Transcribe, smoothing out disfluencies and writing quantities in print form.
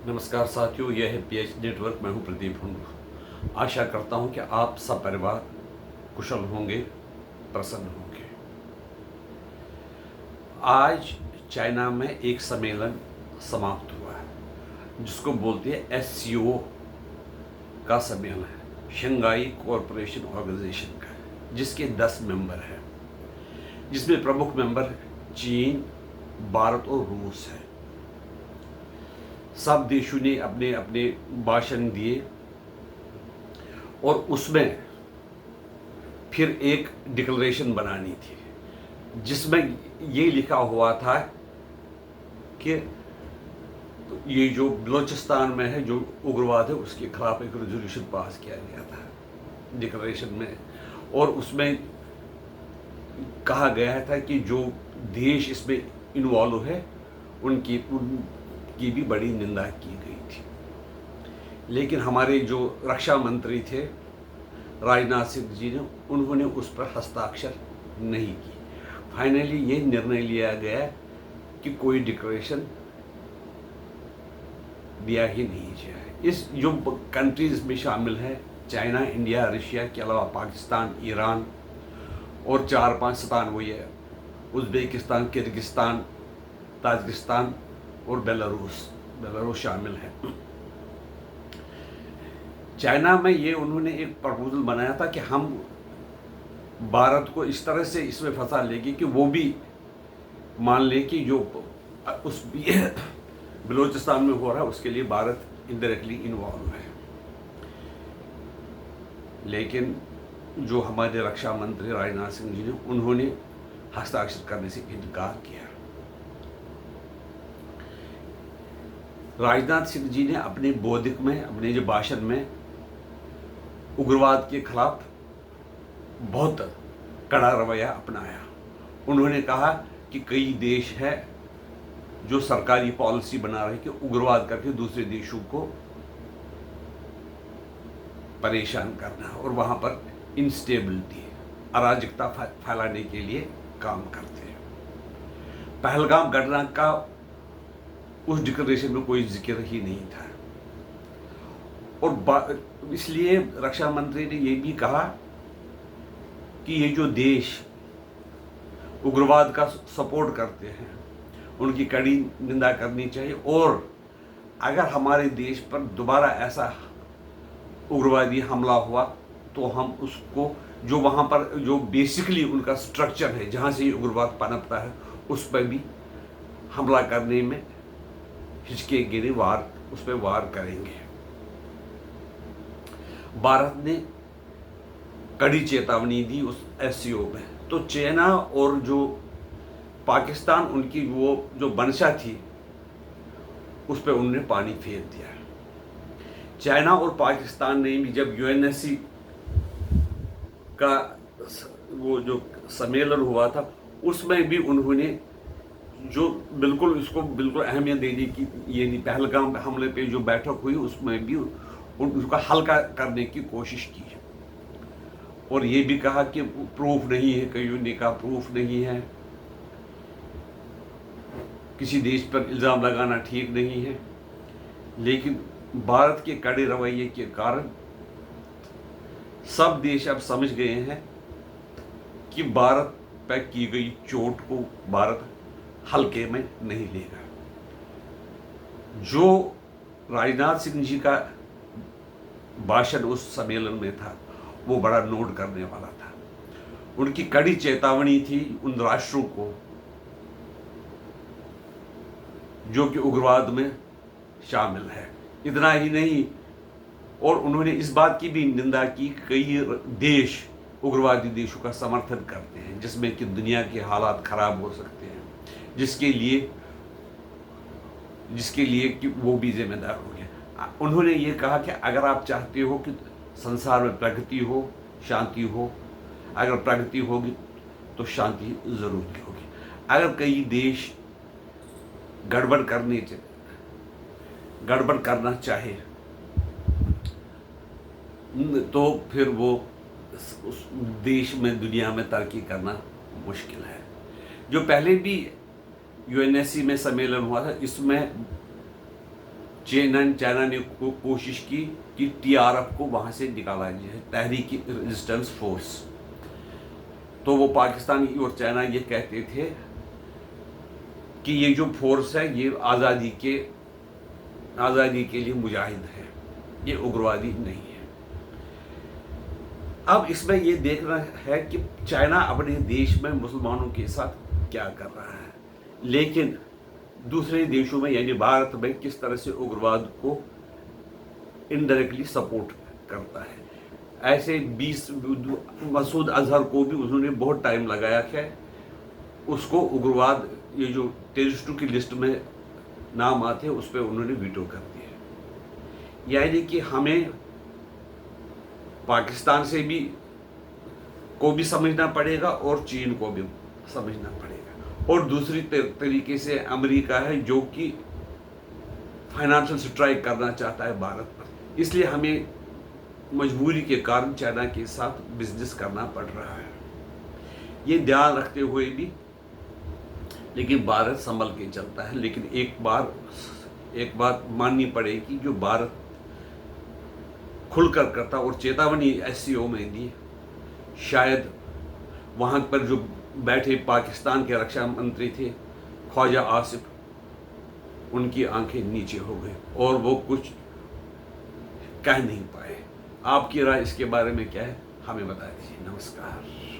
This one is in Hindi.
नमस्कार साथियों, यह है पीएच नेटवर्क। मैं हूं प्रदीप हुंड। आशा करता हूं कि आप सब परिवार कुशल होंगे, प्रसन्न होंगे। आज चाइना में एक सम्मेलन समाप्त हुआ है जिसको बोलते हैं एससीओ का सम्मेलन है, शंघाई कोऑपरेशन ऑर्गेनाइजेशन का, जिसके 10 मेंबर हैं, जिसमें प्रमुख मेंबर चीन, भारत और रूस है। सब देशों ने अपने अपने भाषण दिए और उसमें फिर एक डिक्लेरेशन बनानी थी जिसमें ये लिखा हुआ था कि ये जो बलूचिस्तान में है, जो उग्रवाद है, उसके खिलाफ एक रेजोल्यूशन पास किया गया था डिक्लेरेशन में। और उसमें कहा गया था कि जो देश इसमें इन्वॉल्व है उनकी भी बड़ी निंदा की गई थी। लेकिन हमारे जो रक्षा मंत्री थे राजनाथ सिंह जी ने, उन्होंने उस पर हस्ताक्षर नहीं की। फाइनली ये निर्णय लिया गया कि कोई डिक्लेरेशन दिया ही नहीं जाए। इस जो कंट्रीज में शामिल है, चाइना, इंडिया, रशिया के अलावा पाकिस्तान, ईरान और 4-5 स्तान, वो ये उज़्बेकिस्तान, किर्गिस्तान, ताजिकिस्तान और बेलारूस शामिल है। चाइना में ये उन्होंने एक प्रपोजल बनाया था कि हम भारत को इस तरह से इसमें फंसा लेंगे कि वो भी मान ले कि जो उस बलूचिस्तान में हो रहा है उसके लिए भारत इनडायरेक्टली इन्वॉल्व है। लेकिन जो हमारे रक्षा मंत्री राजनाथ सिंह जी ने, उन्होंने हस्ताक्षर करने से इनकार किया। राजनाथ सिंह जी ने अपने बौद्धिक में, अपने जो भाषण में उग्रवाद के खिलाफ बहुत कड़ा रवैया अपनाया। उन्होंने कहा कि कई देश हैं जो सरकारी पॉलिसी बना रहे कि उग्रवाद करके दूसरे देशों को परेशान करना और वहां पर इंस्टेबिलिटी, अराजकता फैलाने के लिए काम करते हैं। पहलगाम घटना का उस डिक्लेरेशन में कोई जिक्र ही नहीं था। और इसलिए रक्षा मंत्री ने यह भी कहा कि ये जो देश उग्रवाद का सपोर्ट करते हैं उनकी कड़ी निंदा करनी चाहिए, और अगर हमारे देश पर दोबारा ऐसा उग्रवादी हमला हुआ तो हम उसको, जो वहाँ पर जो बेसिकली उनका स्ट्रक्चर है जहाँ से ये उग्रवाद पनपता है, उस पर भी हमला करने में हिचकेंगे, उस पर वार करेंगे। भारत ने कड़ी चेतावनी दी उस एससीओ में। तो चाइना और जो पाकिस्तान, उनकी वो जो मंशा थी उस पर उन्होंने पानी फेर दिया। चाइना और पाकिस्तान ने भी जब यूएनएससी का वो जो सम्मेलन हुआ था उसमें भी उन्होंने जो बिल्कुल इसको बिल्कुल अहमियत देने की, ये नहीं, पहलगाम हमले पे जो बैठक हुई उसमें भी उसका हल्का करने की कोशिश की है। और ये भी कहा कि प्रूफ नहीं है, कईयों ने कहा प्रूफ नहीं है, किसी देश पर इल्ज़ाम लगाना ठीक नहीं है। लेकिन भारत के कड़े रवैये के कारण सब देश अब समझ गए हैं कि भारत पर की गई चोट को भारत हल्के में नहीं लेगा। जो राजनाथ सिंह जी का भाषण उस सम्मेलन में था वो बड़ा नोट करने वाला था। उनकी कड़ी चेतावनी थी उन राष्ट्रों को जो कि उग्रवाद में शामिल है। इतना ही नहीं, और उन्होंने इस बात की भी निंदा की कि कई देश उग्रवादी देशों का समर्थन करते हैं जिसमें कि दुनिया के हालात खराब हो सकते हैं, जिसके लिए कि वो भी जिम्मेदार होंगे। उन्होंने ये कहा कि अगर आप चाहते हो कि संसार में प्रगति हो, शांति हो, अगर प्रगति होगी तो शांति जरूरी होगी। अगर कई देश गड़बड़ करना चाहे तो फिर वो उस देश में, दुनिया में तरक्की करना मुश्किल है। जो पहले भी यूएनएससी में सम्मेलन हुआ था, इसमें चाइना ने कोशिश की कि TRF को वहाँ से निकाला जाए, तहरीकी रेजिस्टेंस फोर्स। तो वो पाकिस्तान और चाइना ये कहते थे कि ये जो फोर्स है ये आज़ादी के लिए मुजाहिद है, ये उग्रवादी नहीं है। अब इसमें ये देखना है कि चाइना अपने देश में मुसलमानों के साथ क्या कर रहा है, लेकिन दूसरे देशों में यानी भारत में किस तरह से उग्रवाद को इनडायरेक्टली सपोर्ट करता है। ऐसे 20 मसूद अजहर को भी उन्होंने बहुत टाइम लगाया कि उसको उग्रवाद, ये जो टेररिस्टों की लिस्ट में नाम आते हैं, उस पर उन्होंने वीटो कर दिया। यानी कि हमें पाकिस्तान से को भी समझना पड़ेगा और चीन को भी समझना पड़ेगा, और दूसरी तरीके से अमेरिका है जो कि फाइनेंशियल स्ट्राइक करना चाहता है भारत पर। इसलिए हमें मजबूरी के कारण चाइना के साथ बिजनेस करना पड़ रहा है। ये ध्यान रखते हुए भी लेकिन भारत संभल के चलता है। लेकिन एक बात माननी पड़ेगी, जो भारत खुलकर करता और चेतावनी SCO में दी, शायद वहाँ पर जो बैठे पाकिस्तान के रक्षा मंत्री थे ख्वाजा आसिफ, उनकी आंखें नीचे हो गई और वो कुछ कह नहीं पाए। आपकी राय इसके बारे में क्या है, हमें बता दीजिए। नमस्कार।